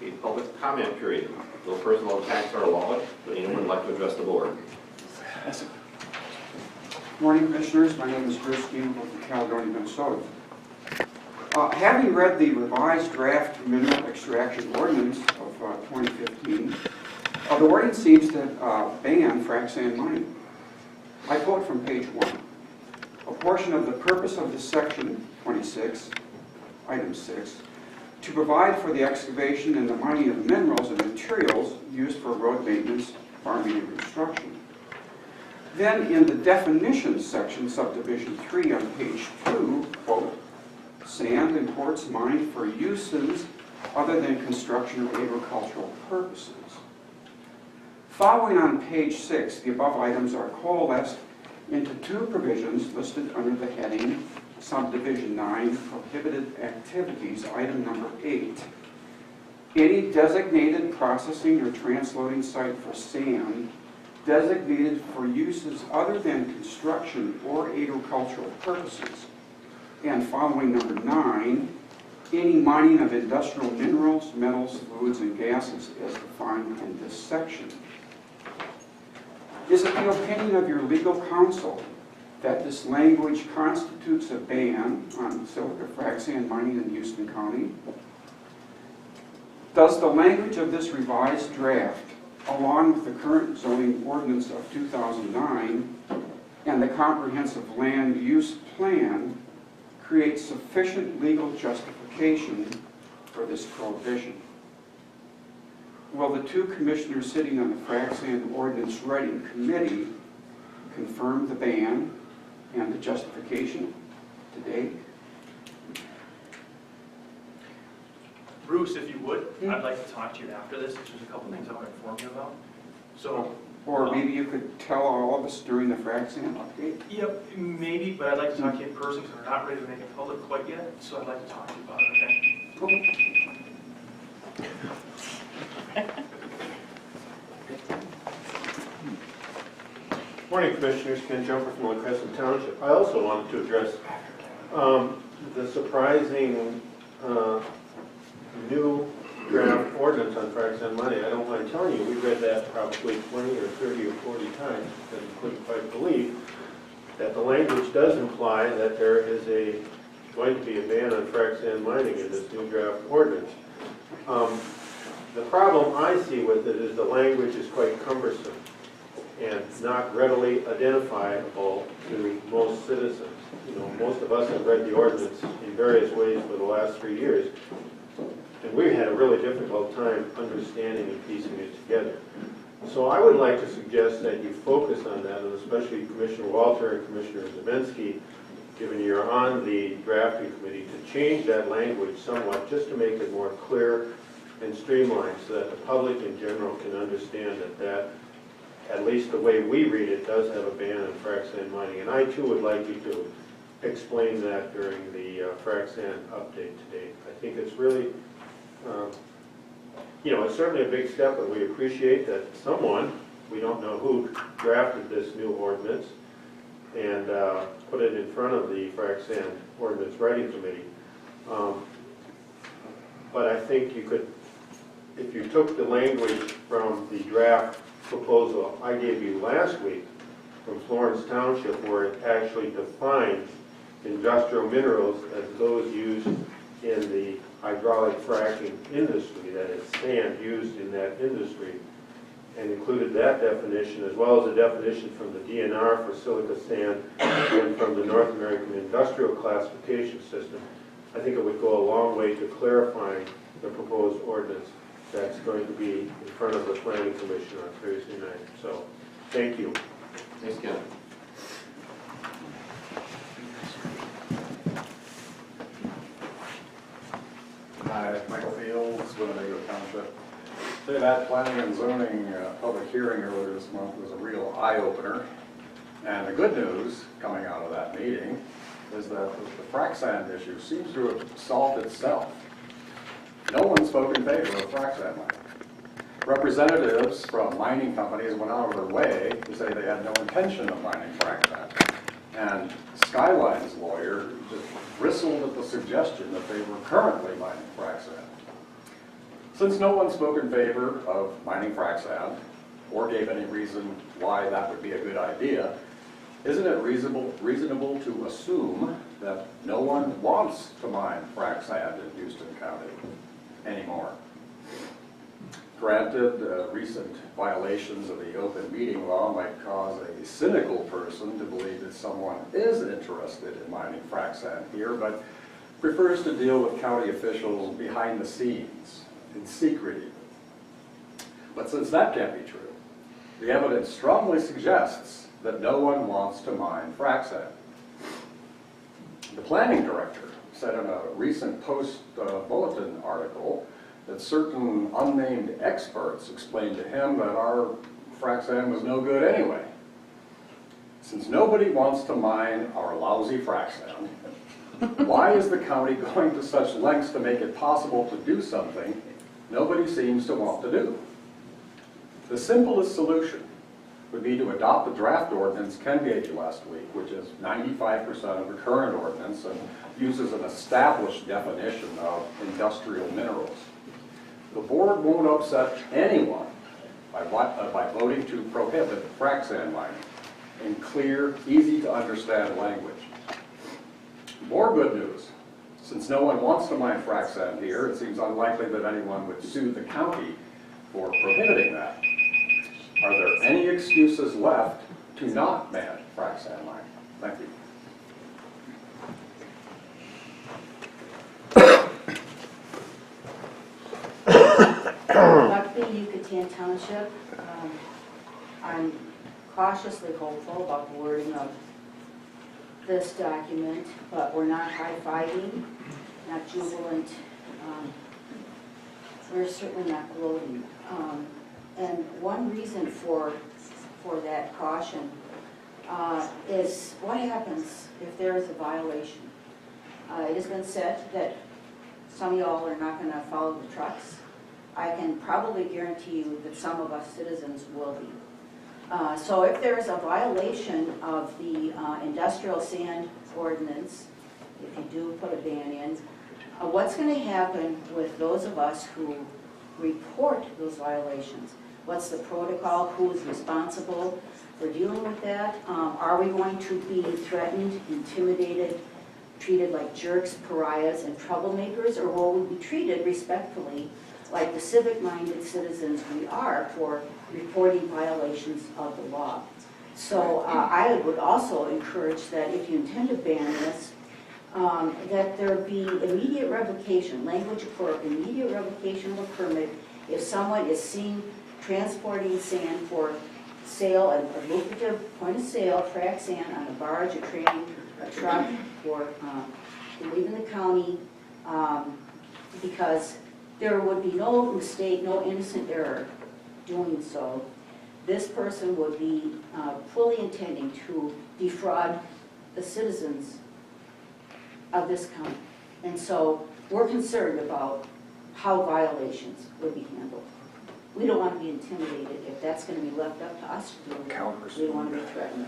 a public comment period. No personal attacks are allowed, but anyone would like to address the board. Morning, Commissioners. My name is Bruce Stevenville from Caledonia, Minnesota. Having read the revised draft mineral extraction ordinance of 2015, the wording seems to ban frac sand mining. I quote from page 1. A portion of the purpose of this section 26, item 6, to provide for the excavation and the mining of minerals and materials used for road maintenance, farming, and construction. Then in the definitions section, subdivision 3 on page 2, quote, sand and quartz mined for uses other than construction or agricultural purposes. Following on page 6, the above items are coalesced into 2 provisions listed under the heading subdivision 9, prohibited activities, item number 8. Any designated processing or transloading site for sand designated for uses other than construction or agricultural purposes. And following number 9, any mining of industrial minerals, metals, fluids, and gases as defined in this section. Is it the opinion of your legal counsel that this language constitutes a ban on silica frac sand mining in Houston County? Does the language of this revised draft, along with the current zoning ordinance of 2009 and the comprehensive land use plan, create sufficient legal justification for this prohibition? Will the 2 commissioners sitting on the frac sand ordinance writing committee confirm the ban and the justification today? Bruce, if you would, I'd like to talk to you after this. There's a couple things I want to inform you about. So, or maybe you could tell all of us during the frac sand update? Yep, maybe, but I'd like to talk to you in person because we're not ready to make it public quite yet. So I'd like to talk to you about it, okay? Morning, Commissioners. Ken Jumper from La Crescent Township. I also wanted to address the surprising new draft ordinance on frac sand mining. I don't mind telling you, we read that probably 20 or 30 or 40 times and couldn't quite believe that the language does imply that there is going to be a ban on frac sand mining in this new draft ordinance. The problem I see with it is the language is quite cumbersome and not readily identifiable to most citizens. You know, most of us have read the ordinance in various ways for the last 3 years, and we had a really difficult time understanding and piecing it together. So I would like to suggest that you focus on that, and especially Commissioner Walter and Commissioner Zabinski, given you're on the drafting committee, to change that language somewhat just to make it more clear and streamlined so that the public in general can understand that at least the way we read it, does have a ban on frac sand mining. And I too would like you to explain that during the frac sand update today. I think it's really, you know, it's certainly a big step, and we appreciate that someone, we don't know who, drafted this new ordinance and put it in front of the frac sand ordinance writing committee. But I think you could, if you took the language from the draft proposal I gave you last week from Florence Township, where it actually defines industrial minerals as those used in the hydraulic fracking industry, that is sand used in that industry, and included that definition as well as a definition from the DNR for silica sand and from the North American Industrial Classification System. I think it would go a long way to clarifying the proposed ordinance that's going to be in front of the Planning Commission on Thursday night. So, thank you. Thanks, Ken. Hi, Michael Fields, Winnebago Township. Say that planning and zoning public hearing earlier this month was a real eye-opener. And the good news coming out of that meeting is that the frac sand issue seems to have solved itself. No one spoke in favor of frac sand mining. Representatives from mining companies went out of their way to say they had no intention of mining frac sand. And Skyline's lawyer just bristled at the suggestion that they were currently mining frac sand. Since no one spoke in favor of mining frac sand, or gave any reason why that would be a good idea, isn't it reasonable to assume that no one wants to mine frac sand in Houston County anymore? Granted, recent violations of the open meeting law might cause a cynical person to believe that someone is interested in mining frac sand here, but prefers to deal with county officials behind the scenes, in secret even. But since that can't be true, the evidence strongly suggests that no one wants to mine frac sand. The planning director said in a recent Post-Bulletin article that certain unnamed experts explained to him that our frac sand was no good anyway. Since nobody wants to mine our lousy frac sand, why is the county going to such lengths to make it possible to do something nobody seems to want to do? The simplest solution would be to adopt the draft ordinance Ken gave you last week, which is 95% of the current ordinance and uses an established definition of industrial minerals. The board won't upset anyone by voting to prohibit frac sand mining in clear, easy to understand language. More good news. Since no one wants to mine frac sand here, it seems unlikely that anyone would sue the county for prohibiting that. Are there any excuses left to not ban frac sand mining? Thank you. Buckby, Yucatan Township. I'm cautiously hopeful about the wording of this document, but we're not high-fiving, not jubilant. We're certainly not gloating. And one reason for that caution is what happens if there is a violation. It has been said that some of y'all are not going to follow the trucks. I can probably guarantee you that some of us citizens will be. So if there is a violation of the industrial sand ordinance, if you do put a ban in, what's going to happen with those of us who report those violations? What's the protocol? Who's responsible for dealing with that? Are we going to be threatened, intimidated, treated like jerks, pariahs, and troublemakers, or will we be treated respectfully like the civic-minded citizens we are for reporting violations of the law? So I would also encourage that if you intend to ban this, that there be immediate revocation, language for immediate revocation of a permit if someone is seen transporting sand for sale at a lucrative point of sale, frac sand on a barge, a train, a truck, or leaving the county, because there would be no mistake, no innocent error doing so. This person would be fully intending to defraud the citizens of this county. And so we're concerned about how violations would be handled. We don't want to be intimidated if that's going to be left up to us to do. We don't want to be threatened.